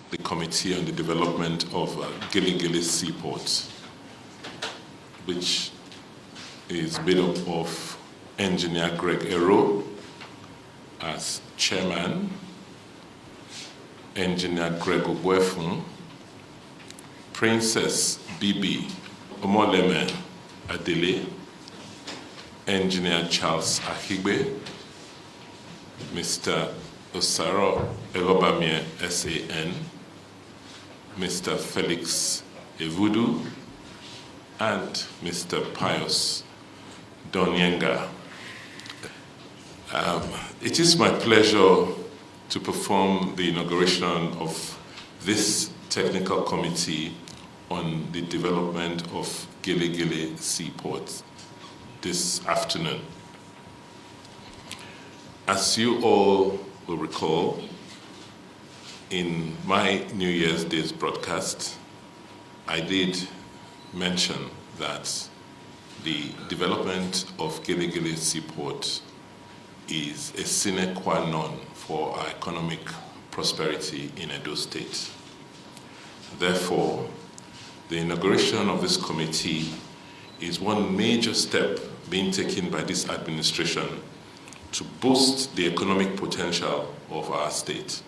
the Committee on the Development of Gili Seaport, which is made up of Engineer Greg Ero as chairman, Engineer Greg Obwefun, Princess Bibi Omoleme Adele, Engineer Charles Ahigbe, Mr. Osaro Erobamie SAN, Mr. Felix Evudu, and Mr. Pius Donyenga. It is my pleasure to perform the inauguration of this technical committee on the development of Gili Seaport this afternoon. As you all will recall, in my New Year's Day's broadcast, I did mention that the development of Gili Seaport is a sine qua non for our economic prosperity in Edo State. Therefore, the inauguration of this committee is one major step being taken by this administration to boost the economic potential of our state.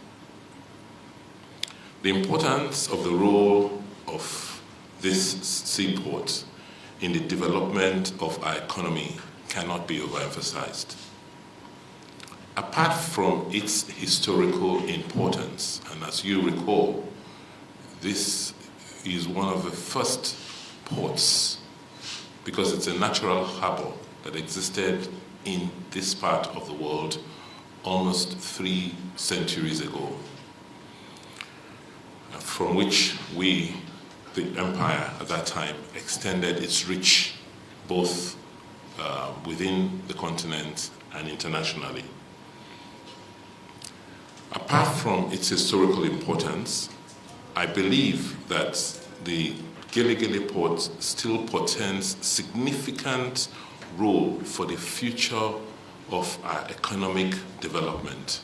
The importance of the role of this seaport in the development of our economy cannot be overemphasized. Apart from its historical importance, and as you recall, this is one of the first ports because it's a natural harbor that existed in this part of the world almost 3 centuries ago, from which we, the empire at that time, extended its reach both within the continent and internationally. Apart from its historical importance, I believe that the Gili port still portends significant role for the future of our economic development.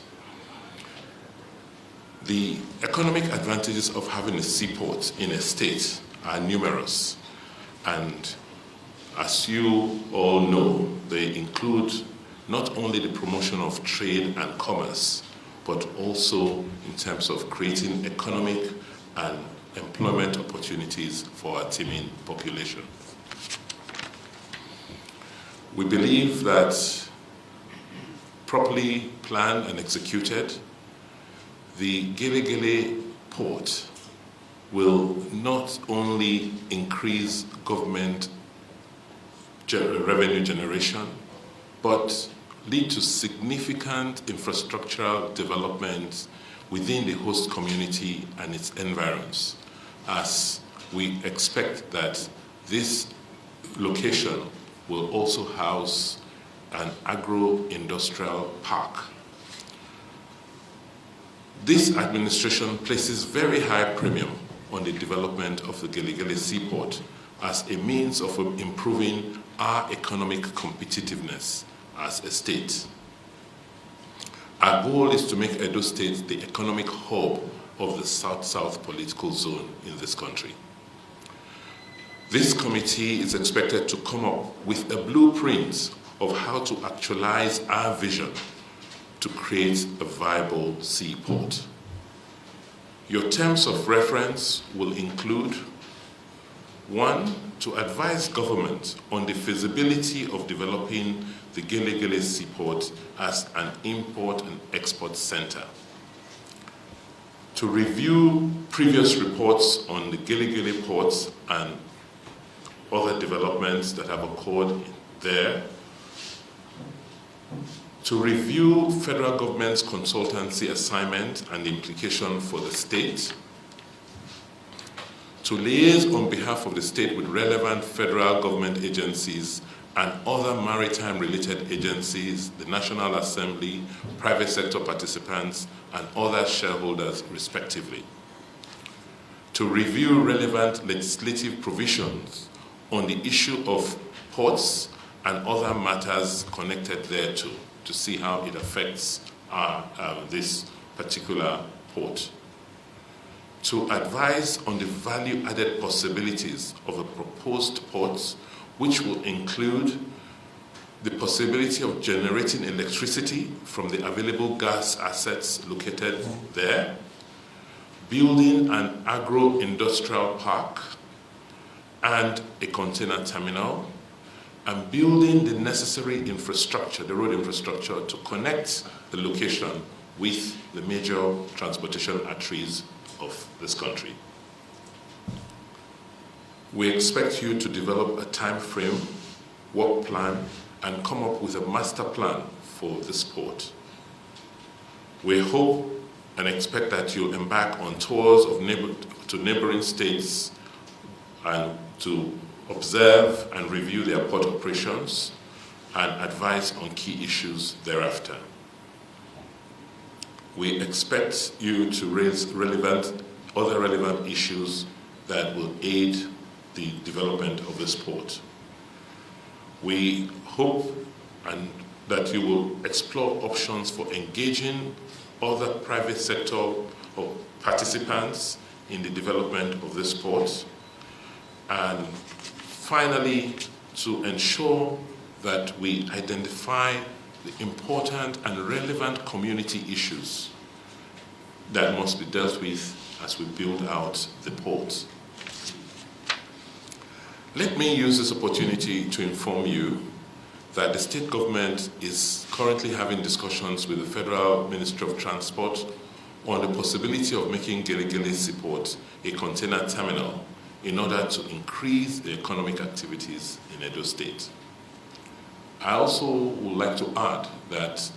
The economic advantages of having a seaport in a state are numerous, and as you all know, they include not only the promotion of trade and commerce, but also in terms of creating economic and employment opportunities for our teeming population. We believe that properly planned and executed, the Gili port will not only increase government revenue generation, but lead to significant infrastructural development within the host community and its environs, as we expect that this location will also house an agro-industrial park. This administration places very high premium on the development of the Gili Seaport as a means of improving our economic competitiveness as a state. Our goal is to make Edo State the economic hub of the South-South political zone in this country. This committee is expected to come up with a blueprint of how to actualize our vision to create a viable seaport. Your terms of reference will include: 1, to advise government on the feasibility of developing the Gili Seaport as an import and export center; to review previous reports on the Gili ports and other developments that have occurred there; to review federal government's consultancy assignment and the implication for the state; to liaise on behalf of the state with relevant federal government agencies and other maritime-related agencies, the National Assembly, private sector participants, and other shareholders, respectively; to review relevant legislative provisions on the issue of ports and other matters connected thereto, to see how it affects this particular port; to advise on the value-added possibilities of the proposed ports, which will include the possibility of generating electricity from the available gas assets located there, building an agro-industrial park and a container terminal, and building the necessary infrastructure, the road infrastructure, to connect the location with the major transportation arteries of this country. We expect you to develop a time frame, work plan, and come up with a master plan for this port. We hope and expect that you'll embark on tours to neighboring states and to observe and review their port operations and advise on key issues thereafter. We expect you to raise other relevant issues that will aid the development of this port. We hope that you will explore options for engaging other private sector or participants in the development of this port. And finally, to ensure that we identify the important and relevant community issues that must be dealt with as we build out the port. Let me use this opportunity to inform you that the state government is currently having discussions with the Federal Ministry of Transport on the possibility of making Gelegele Seaport a container terminal in order to increase the economic activities in Edo State. I also would like to add that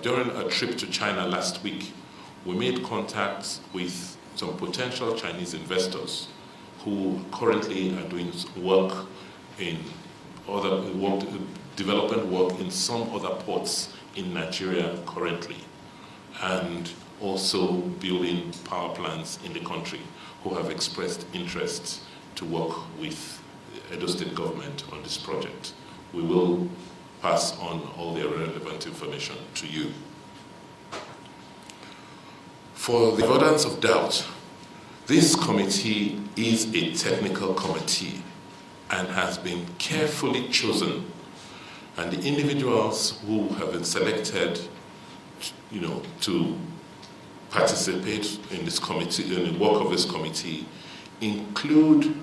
during a trip to China last week, we made contact with some potential Chinese investors who currently are doing work in development work in some other ports in Nigeria currently, and also building power plants in the country, who have expressed interest to work with the Edo State government on this project. We will pass on all the relevant information to you. For the avoidance of doubt, this committee is a technical committee and has been carefully chosen, and the individuals who have been selected, to participate in this committee, in the work of this committee, include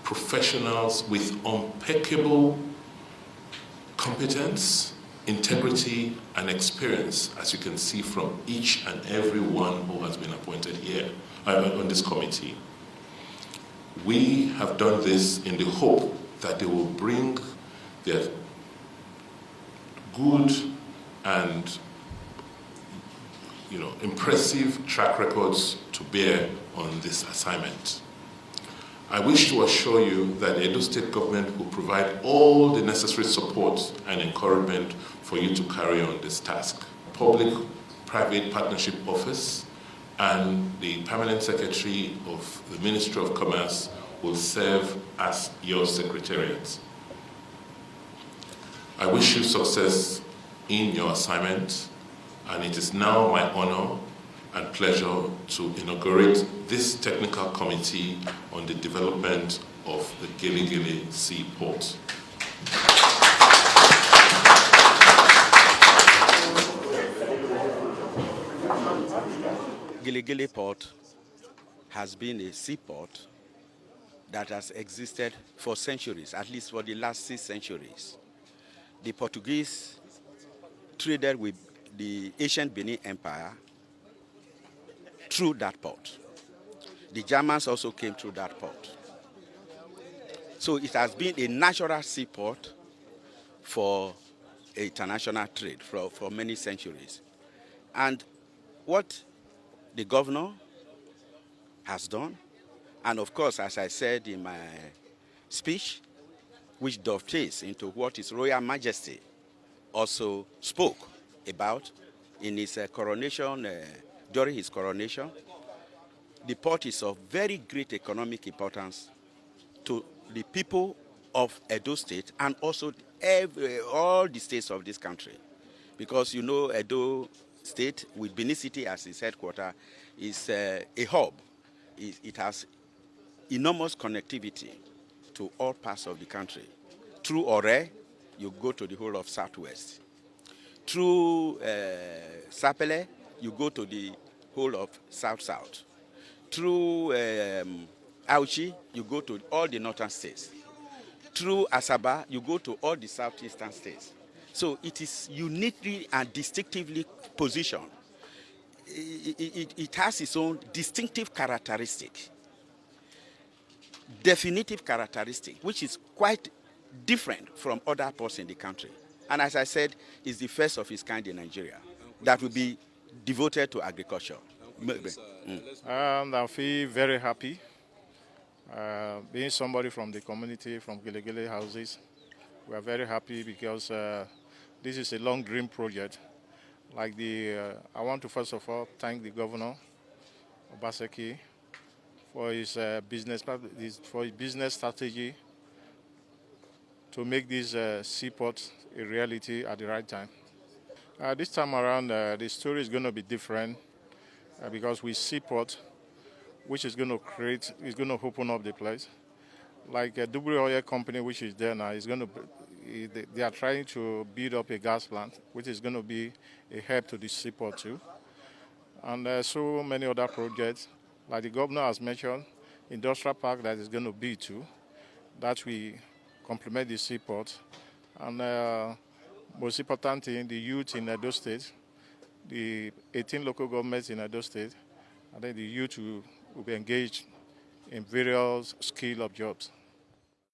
professionals with impeccable competence, integrity, and experience, as you can see from each and every one who has been appointed here on this committee. We have done this in the hope that they will bring their good and impressive track records to bear on this assignment. I wish to assure you that the Edo State government will provide all the necessary support and encouragement for you to carry on this task. Public-Private Partnership Office and the Permanent Secretary of the Ministry of Commerce will serve as your secretariat. I wish you success in your assignment, and it is now my honor and pleasure to inaugurate this technical committee on the development of the Gelegele Seaport. Gelegele Port has been a seaport that has existed for centuries, at least for the last 6 centuries. The Portuguese traded with the ancient Benin Empire through that port. The Germans also came through that port. So it has been a natural seaport for international trade for many centuries. And what the governor has done, and of course, as I said in my speech, which dovetails into what His Royal Majesty also spoke about in his coronation, during his coronation, the port is of very great economic importance to the people of Edo State and also all the states of this country. Because Edo State, with Benin City as its headquarters, is a hub it has enormous connectivity to all parts of the country. Through Ore, you go to the whole of Southwest. Through Sapele, you go to the whole of South-South. Through Auchi, you go to all the northern states. Through Asaba, you go to all the southeastern states. So it is uniquely and distinctively positioned. It has its own distinctive characteristic, definitive characteristic, which is quite different from other ports in the country. And as I said, it's the first of its kind in Nigeria that will be devoted to agriculture. I feel very happy being somebody from the community, from Gele houses. We are very happy because this is a long dream project. I want to first of all thank the Governor Obaseki for his business strategy to make this seaport a reality at the right time. This time around, the story is going to be different because with seaport, which is going to open up the place. Like a Dubai Oil Company, which is there now, they are trying to build up a gas plant, which is going to be a help to the seaport too. And so many other projects, like the governor has mentioned, industrial park that is going to be too, that we complement the seaport. And most important thing, the youth in Edo State, the 18 local governments in Edo State, I think the youth will be engaged in various skill of jobs.